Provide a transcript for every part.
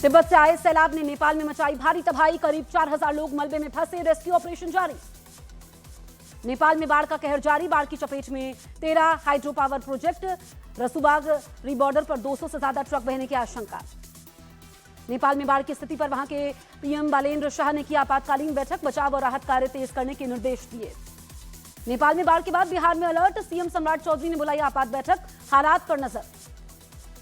तिब्बत से आए सैलाब ने नेपाल में मचाई भारी तबाही, करीब 4000 लोग मलबे में फंसे, रेस्क्यू ऑपरेशन जारी। नेपाल में बाढ़ का कहर जारी, बाढ़ की चपेट में 13 हाइड्रो पावर प्रोजेक्ट, रसूबाग रिबॉर्डर पर 200 से ज्यादा ट्रक बहने की आशंका। नेपाल में बाढ़ की स्थिति पर वहां के पीएम बालेन्द्र शाह ने किया आपातकालीन बैठक, बचाव और राहत कार्य तेज करने के निर्देश दिए। नेपाल में बाढ़ के बाद बिहार में अलर्ट, सीएम सम्राट चौधरी ने बुलाई आपात बैठक, हालात पर नजर।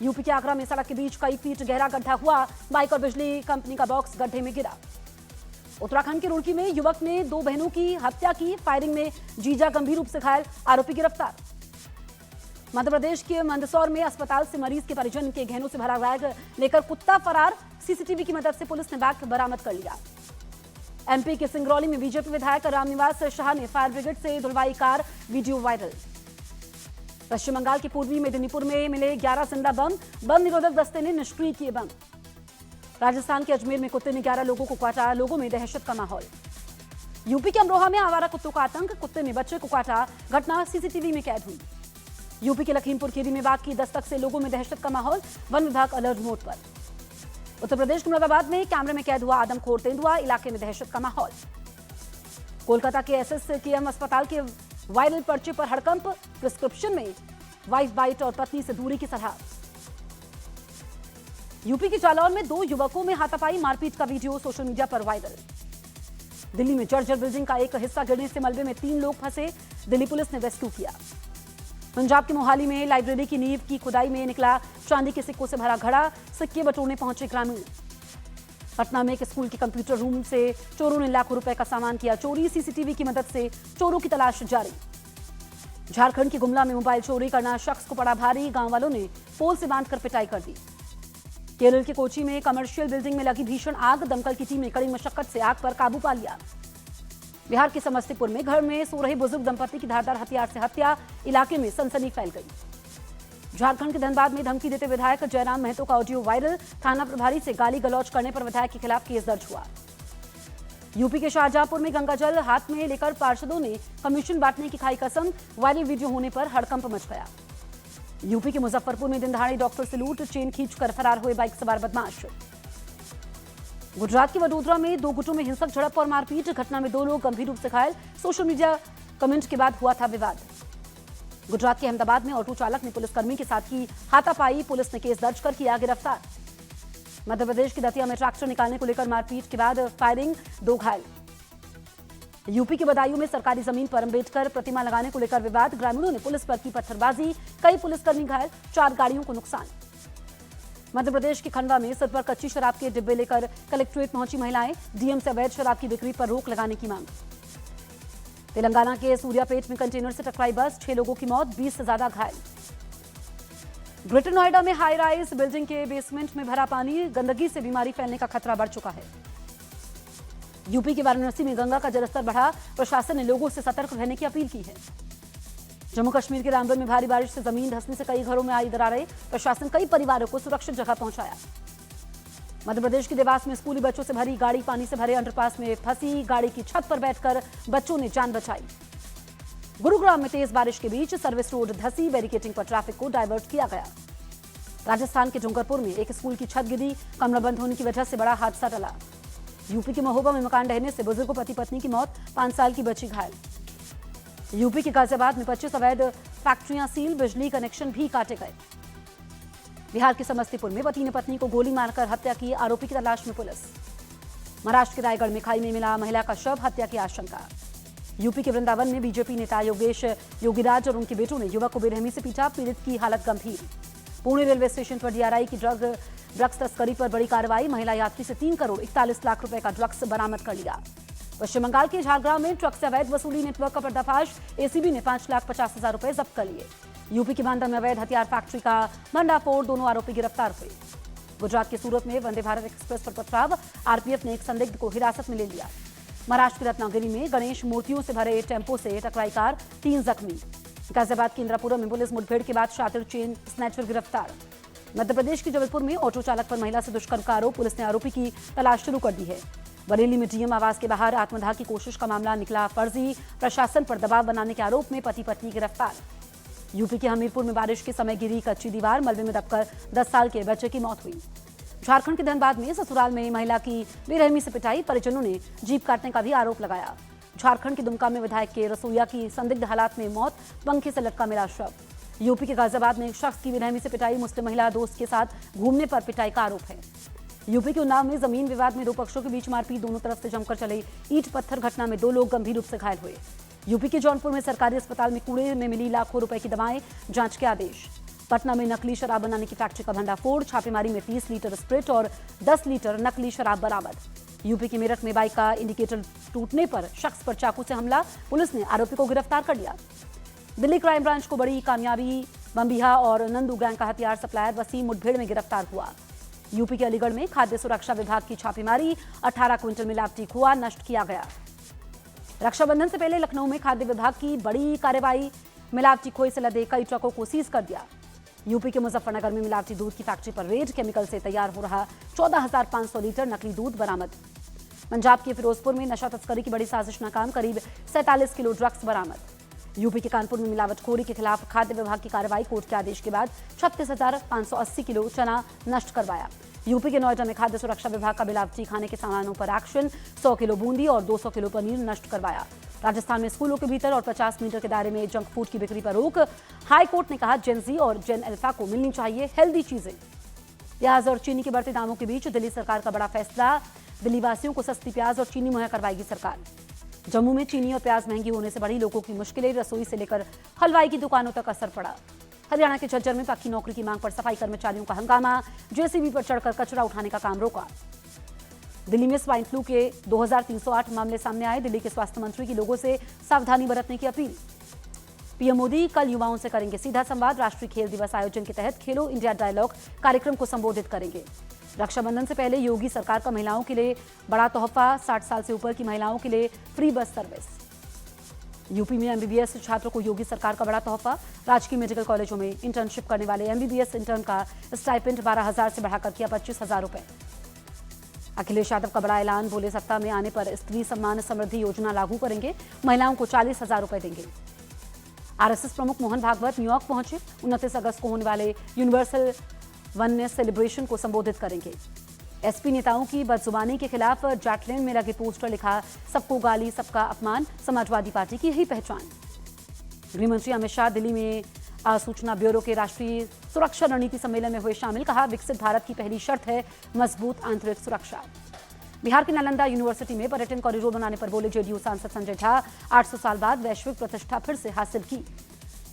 यूपी के आगरा में सड़क के बीच कई फीट गहरा गड्ढा हुआ, बाइक और बिजली कंपनी का बॉक्स गड्ढे में गिरा। उत्तराखंड के रुड़की में युवक ने 2 बहनों की हत्या की, फायरिंग में जीजा गंभीर रूप से घायल, आरोपी गिरफ्तार। मध्य प्रदेश के मंदसौर में अस्पताल से मरीज के परिजन के गहनों से भरा बैग लेकर कुत्ता फरार, सीसीटीवी की मदद से पुलिस ने बैग बरामद कर लिया। एमपी के सिंगरौली में बीजेपी विधायक रामनिवास शाह ने फायर ब्रिगेड से धुलवाई कार, वीडियो वायरल। पश्चिम बंगाल के पूर्वी मेदिनीपुर में मिले 11 जिंदा बम निरोधक दस्ते ने निष्क्रिय किए बम। राजस्थान के अजमेर में कुत्ते ने 11 लोगों को काटा, लोगों में दहशत का माहौल। यूपी के अमरोहा में आवारा कुत्तों का आतंक, कुत्ते ने बच्चे को काटा, घटना सीसीटीवी में कैद हुई। यूपी के लखीमपुर खीरी में बाघ की दस्तक से लोगों में दहशत का माहौल, वन विभाग अलर्ट मोड पर। उत्तर प्रदेश के मुरादाबाद में कैमरे में कैद हुआ आदमखोर तेंदुआ, इलाके में दहशत का माहौल। कोलकाता के एसएसकेएम अस्पताल के वायरल पर्चे पर हड़कंप, प्रिस्क्रिप्शन में वाइफ बाइट और पत्नी से दूरी की सलाह। यूपी के जालौर में 2 युवकों में हाथापाई, मारपीट का वीडियो सोशल मीडिया पर वायरल। दिल्ली में जर्जर बिल्डिंग का एक हिस्सा गिरने से मलबे में 3 लोग फंसे, दिल्ली पुलिस ने रेस्क्यू किया। पंजाब के मोहाली में लाइब्रेरी की नींव की खुदाई में निकला चांदी के सिक्कों से भरा घड़ा, सिक्के बटोरने पहुंचे ग्रामीण। पटना में एक स्कूल के कंप्यूटर रूम से चोरों ने लाखों रुपए का सामान किया चोरी, सीसीटीवी की मदद से चोरों की तलाश जारी। झारखंड के गुमला में मोबाइल चोरी करना शख्स को पड़ा भारी, गांव वालों ने पोल से बांधकर पिटाई कर दी। केरल के कोची में कमर्शियल बिल्डिंग में लगी भीषण आग, दमकल की टीम ने कड़ी मशक्कत से आग पर काबू पा लिया। बिहार के समस्तीपुर में घर में सो रहे बुजुर्ग दंपति की धारदार हथियार से हत्या, इलाके में सनसनी फैल गई। झारखंड के धनबाद में धमकी देते विधायक जयराम महतो का ऑडियो वायरल, थाना प्रभारी से गाली गलौज करने पर विधायक के खिलाफ केस दर्ज हुआ। यूपी के शाहजहांपुर में गंगाजल हाथ में लेकर पार्षदों ने कमीशन बांटने की खाई कसम, वायरल वीडियो होने पर हड़कंप मच गया। यूपी के मुजफ्फरपुर में दिन दहाड़े डॉक्टर से लूट, चेन खींचकर फरार हुए बाइक सवार बदमाश। गुजरात के वडोदरा में 2 गुटों में हिंसक झड़प और मारपीट, घटना में 2 लोग गंभीर रूप से घायल, सोशल मीडिया कमेंट के बाद हुआ था विवाद। गुजरात के अहमदाबाद में ऑटो चालक ने पुलिसकर्मी के साथ की हाथापाई, पुलिस ने केस दर्ज कर किया गिरफ्तार। मध्य प्रदेश की दतिया में ट्रैक्टर निकालने को लेकर मारपीट के बाद फायरिंग, 2 घायल। यूपी के बदायूं में सरकारी जमीन पर अंबेडकर प्रतिमा लगाने को लेकर विवाद, ग्रामीणों ने पुलिस पर की पत्थरबाजी, कई पुलिसकर्मी घायल, 4 गाड़ियों को नुकसान। मध्य प्रदेश के खंडवा में सिर पर कच्ची शराब के डिब्बे लेकर कलेक्ट्रेट पहुंची महिलाएं, डीएम से अवैध शराब की बिक्री पर रोक लगाने की मांग। तेलंगाना के सूर्यापेट में कंटेनर से टकराई बस, 6 लोगों की मौत, 20 से ज्यादा घायल। ग्रेटर नोएडा में हाई राइज बिल्डिंग के बेसमेंट में भरा पानी, गंदगी से बीमारी फैलने का खतरा बढ़ चुका है। यूपी के वाराणसी में गंगा का जलस्तर बढ़ा, प्रशासन ने लोगों से सतर्क रहने की अपील की है। जम्मू कश्मीर के रामबन में भारी बारिश से जमीन धंसने से कई घरों में आई दरारें, प्रशासन कई परिवारों को सुरक्षित जगह पहुंचाया। मध्य प्रदेश के देवास में स्कूली बच्चों से भरी गाड़ी पानी से भरे अंडरपास में फंसी, गाड़ी की छत पर बैठकर बच्चों ने जान बचाई। गुरुग्राम में तेज बारिश के बीच सर्विस रोड धसी, बैरिकेटिंग पर ट्रैफिक को डायवर्ट किया गया। राजस्थान के डूंगरपुर में एक स्कूल की छत गिरी, कमरा बंद होने की वजह से बड़ा हादसा टला। यूपी के महोबा में मकान ढहने से बुजुर्ग पति पत्नी की मौत, 5 साल की बच्ची घायल। यूपी के गाजियाबाद में 25 अवैध फैक्ट्रियां सील, बिजली कनेक्शन भी काटे गए। बिहार के समस्तीपुर में पति ने पत्नी को गोली मारकर हत्या की, आरोपी की तलाश में पुलिस। महाराष्ट्र के रायगढ़ में खाई में मिला महिला का शव, हत्या की आशंका। यूपी के वृंदावन में बीजेपी नेता योगेश योगीराज और उनके बेटों ने युवक को बेरहमी से पीटा, पीड़ित की हालत गंभीर। पुणे रेलवे स्टेशन पर डीआरआई की ड्रग्स तस्करी पर बड़ी कार्रवाई, महिला यात्री से 3 करोड़ 41 लाख रुपए का ड्रग्स बरामद कर लिया। पश्चिम बंगाल के झारग्राम में ट्रक से अवैध वसूली नेटवर्क का पर्दाफाश, एसीबी ने 5,50,000 रुपए जब्त कर लिए। यूपी के बांदा में अवैध हथियार फैक्ट्री का भंडाफोड़, दोनों आरोपी गिरफ्तार हुए। गुजरात के सूरत में वंदे भारत एक्सप्रेस पर पथराव, आरपीएफ ने एक संदिग्ध को हिरासत में ले लिया। महाराष्ट्र के रत्नागिरी में गणेश मूर्तियों से भरे टेम्पो से टकराई कार, 3 जख्मी। गाजियाबाद के इंद्रापुरम में पुलिस मुठभेड़ के बाद शातिर चेन स्नैचर गिरफ्तार। मध्य प्रदेश के जबलपुर में ऑटो चालक पर महिला से दुष्कर्म का आरोप, पुलिस ने आरोपी की तलाश शुरू कर दी है। बरेली में डीएम आवास के बाहर आत्मदाह की कोशिश का मामला निकला फर्जी, प्रशासन पर दबाव बनाने के आरोप में पति पत्नी गिरफ्तार। यूपी के हमीरपुर में बारिश के समय गिरी कच्ची दीवार, मलबे में दबकर 10 साल के बच्चे की मौत हुई। झारखंड के धनबाद में ससुराल में महिला की बेरहमी से पिटाई, परिजनों ने जीप काटने का भी आरोप लगाया। झारखंड के दुमका में विधायक के रसोईया की संदिग्ध हालात में मौत, पंखे से लटका मिला शव। यूपी के गाजियाबाद में एक शख्स की बेरहमी से पिटाई, मुस्लिम महिला दोस्त के साथ घूमने पर पिटाई का आरोप है। यूपी के उन्नाव में जमीन विवाद में दो पक्षों के बीच मारपीट, दोनों तरफ से जमकर चले ईंट पत्थर घटना में 2 लोग गंभीर रूप से घायल हुए। यूपी के जौनपुर में सरकारी अस्पताल में कूड़े में मिली लाखों रुपए की दवाएं, जांच के आदेश। पटना में नकली शराब बनाने की फैक्ट्री का भंडाफोड़, छापेमारी में 30 लीटर स्प्रिट और 10 लीटर नकली शराब बरामद। यूपी के मेरठ में बाइक का इंडिकेटर टूटने पर शख्स पर चाकू से हमला, पुलिस ने आरोपी को गिरफ्तार कर लिया। दिल्ली क्राइम ब्रांच को बड़ी कामयाबी, बम्बिहा और नंदू गैंग का हथियार सप्लायर वसीम मुठभेड़ में गिरफ्तार हुआ। यूपी के अलीगढ़ में खाद्य सुरक्षा विभाग की छापेमारी, 18 क्विंटल मिलावटी खोआ नष्ट किया गया। रक्षाबंधन से पहले लखनऊ में खाद्य विभाग की बड़ी कार्रवाई, मिलावटी खोए से लदे कई ट्रकों को सीज कर दिया। यूपी के मुजफ्फरनगर में मिलावटी दूध की फैक्ट्री पर रेड, केमिकल से तैयार हो रहा 14,500 लीटर नकली दूध बरामद। पंजाब के फिरोजपुर में नशा तस्करी की बड़ी साजिश नाकाम, करीब 47 किलो ड्रग्स बरामद। यूपी के कानपुर में मिलावटखोरी के खिलाफ खाद्य विभाग की कार्रवाई, कोर्ट के आदेश के बाद 36,580 किलो चना नष्ट करवाया। यूपी के नोएडा में खाद्य सुरक्षा विभाग का मिलावटी खाने के सामानों पर एक्शन, 100 किलो बूंदी और 200 किलो पनीर नष्ट करवाया। राजस्थान में स्कूलों के भीतर और 50 मीटर के दायरे में जंक फूड की बिक्री पर रोक, हाई कोर्ट ने कहा जेन जी और जेन अल्फा को मिलनी चाहिए हेल्दी चीजें। प्याज और चीनी के बढ़ते दामों के बीच दिल्ली सरकार का बड़ा फैसला, दिल्ली वासियों को सस्ती प्याज और चीनी मुहैया करवाएगी सरकार। जम्मू में चीनी और प्याज महंगी होने से बढ़ी लोगों की मुश्किलें, रसोई से लेकर हलवाई की दुकानों तक असर पड़ा। हरियाणा के झज्जर में पक्की नौकरी की मांग पर सफाई कर्मचारियों का हंगामा, जेसीबी पर चढ़कर कचरा उठाने का काम रोका। दिल्ली में स्वाइन फ्लू के 2308 मामले सामने आए, दिल्ली के स्वास्थ्य मंत्री की लोगों से सावधानी बरतने की अपील। पीएम मोदी कल युवाओं से करेंगे सीधा संवाद, राष्ट्रीय खेल दिवस आयोजन के तहत खेलो इंडिया डायलॉग कार्यक्रम को संबोधित करेंगे। रक्षाबंधन से पहले योगी सरकार का महिलाओं के लिए बड़ा तोहफा, 60 साल से ऊपर की महिलाओं के लिए फ्री बस सर्विस। यूपी में एमबीबीएस छात्रों को योगी सरकार का बड़ा तोहफा, राजकीय मेडिकल कॉलेजों में इंटर्नशिप करने वाले एमबीबीएस इंटर्न का स्टाइपेंड 12,000 से बढ़ाकर किया 25,000 रुपए। अखिलेश यादव का बड़ा ऐलान, बोले सत्ता में आने पर स्त्री सम्मान समृद्धि योजना लागू करेंगे, महिलाओं को 40,000 रुपए देंगे। आरएसएस प्रमुख मोहन भागवत न्यूयॉर्क पहुंचे, 29 अगस्त को होने वाले यूनिवर्सल वननेस सेलिब्रेशन को संबोधित करेंगे। एसपी नेताओं की बदजुबानी के खिलाफ जैटलैंड में लगे पोस्टर लिखा, सबको गाली सबका अपमान, समाजवादी पार्टी की यही पहचान। गृहमंत्री अमित शाह दिल्ली में सूचना ब्यूरो के राष्ट्रीय सुरक्षा रणनीति सम्मेलन में हुए शामिल, कहा विकसित भारत की पहली शर्त है मजबूत आंतरिक सुरक्षा। बिहार के नालंदा यूनिवर्सिटी में पर्यटन कॉरिडोर बनाने पर बोले जेडीयू सांसद संजय झा, 800 साल बाद वैश्विक प्रतिष्ठा फिर से हासिल की।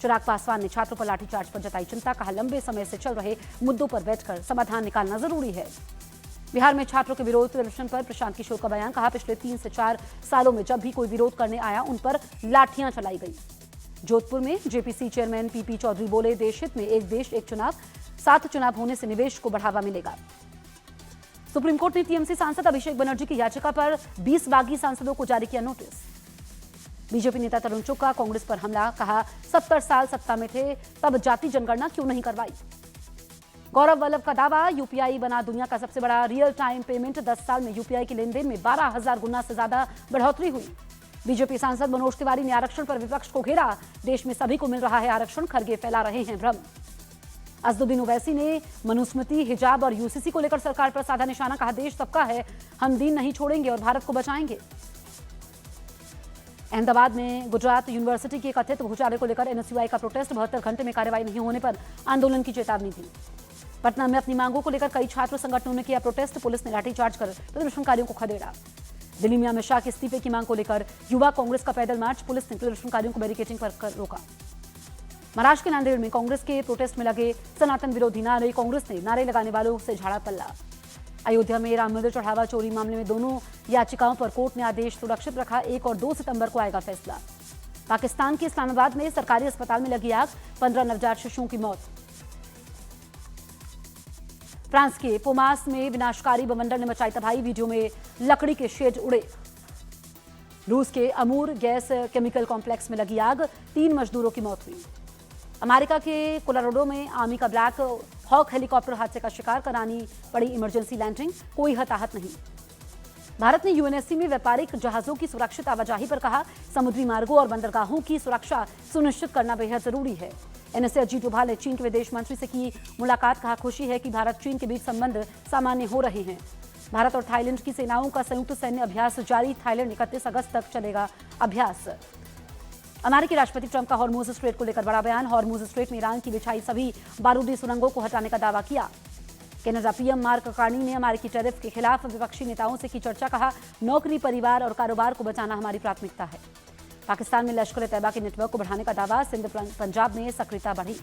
चिराग पासवान ने छात्रों पर लाठीचार्ज पर जताई चिंता, कहा लंबे समय से चल रहे मुद्दों पर बैठकर समाधान निकालना जरूरी है। बिहार में छात्रों के विरोध प्रदर्शन पर प्रशांत किशोर का बयान, कहा पिछले 3 से 4 सालों में जब भी कोई विरोध करने आया उन पर लाठियां चलाई गई। जोधपुर में जेपीसी चेयरमैन पीपी चौधरी बोले, देश हित में एक देश एक चुनाव, 7 चुनाव होने से निवेश को बढ़ावा मिलेगा। सुप्रीम कोर्ट ने टीएमसी सांसद अभिषेक बनर्जी की याचिका पर 20 बागी सांसदों को जारी किया नोटिस। बीजेपी नेता तरुण चुग का कांग्रेस पर हमला, कहा 70 साल सत्ता में थे तब जाति जनगणना क्यों नहीं करवाई। गौरव वल्लभ का दावा, यूपीआई बना दुनिया का सबसे बड़ा रियल टाइम पेमेंट, 10 साल में यूपीआई के लेनदेन में 12,000 गुना से ज्यादा बढ़ोतरी हुई। बीजेपी सांसद मनोज तिवारी ने आरक्षण पर विपक्ष को घेरा, देश में सभी को मिल रहा है आरक्षण, खरगे फैला रहे हैं भ्रम। असदुद्दीन ओवैसी ने मनुस्मृति, हिजाब और यूसीसी को लेकर सरकार पर साधा निशाना, कहा देश सबका है, हम दीन नहीं छोड़ेंगे और भारत को बचाएंगे। अहमदाबाद में गुजरात यूनिवर्सिटी के कथित घोटाले को लेकर एनएसयूआई का प्रोटेस्ट, 72 घंटे में कार्रवाई नहीं होने पर आंदोलन की चेतावनी दी। पटना में अपनी मांगों को लेकर कई छात्र संगठनों ने किया प्रोटेस्ट, पुलिस ने लाठीचार्ज कर प्रदर्शनकारियों को खदेड़ा। दिल्ली में अमित शाह के इस्तीफे की मांग को लेकर युवा कांग्रेस का पैदल मार्च, पुलिस ने प्रदर्शनकारियों को बैरिकेडिंग पर रोका। महाराष्ट्र के नांदेड़ में कांग्रेस के प्रोटेस्ट में लगे सनातन विरोधी नारे, कांग्रेस ने नारे लगाने वालों से झाड़ा पल्ला। अयोध्या में राम मंदिर चढ़ावा चोरी मामले में दोनों याचिकाओं पर कोर्ट ने आदेश सुरक्षित रखा, 1 और 2 सितंबर को आएगा फैसला। पाकिस्तान के इस्लामाबाद में सरकारी अस्पताल में लगी आग, 15 नवजात शिशुओं की मौत। फ्रांस के पोमास में विनाशकारी बवंडर ने मचाई तबाही, वीडियो में लकड़ी के शेड उड़े। रूस के अमूर गैस केमिकल कॉम्प्लेक्स में लगी आग, 3 मजदूरों की मौत हुई। अमेरिका के कोलोराडो में आर्मी का ब्लैक हॉक हेलीकॉप्टर हादसे का शिकार, करानी पड़ी इमरजेंसी लैंडिंग, कोई हताहत नहीं। भारत ने यूएनएससी में व्यापारिक जहाजों की सुरक्षित आवाजाही पर कहा, समुद्री मार्गों और बंदरगाहों की सुरक्षा सुनिश्चित करना बेहद जरूरी है। एनएसए अजीत डोभाल ने चीन के विदेश मंत्री से की मुलाकात। कहा, खुशी है कि भारत चीन के बीच संबंध सामान्य हो रहे हैं। भारत और थाईलैंड की सेनाओं का संयुक्त सैन्य अभ्यास जारी। थाईलैंड 31 अगस्त तक चलेगा अभ्यास। अमेरिकी राष्ट्रपति ट्रंप का हॉर्मुज स्ट्रेट को लेकर बड़ा बयान। हॉर्मुज स्ट्रेट में ईरान की बिछाई सभी बारूदी सुरंगों को हटाने का दावा किया। कनाडा पीएम मार्क कार्नी ने अमेरिकी टैरिफ के खिलाफ विपक्षी नेताओं से की चर्चा। कहा, नौकरी, परिवार और कारोबार को बचाना हमारी प्राथमिकता है। पाकिस्तान में लश्कर-ए-तैयबा के नेटवर्क को बढ़ाने का दावा। सिंध पंजाब में सक्रियता बढ़ी।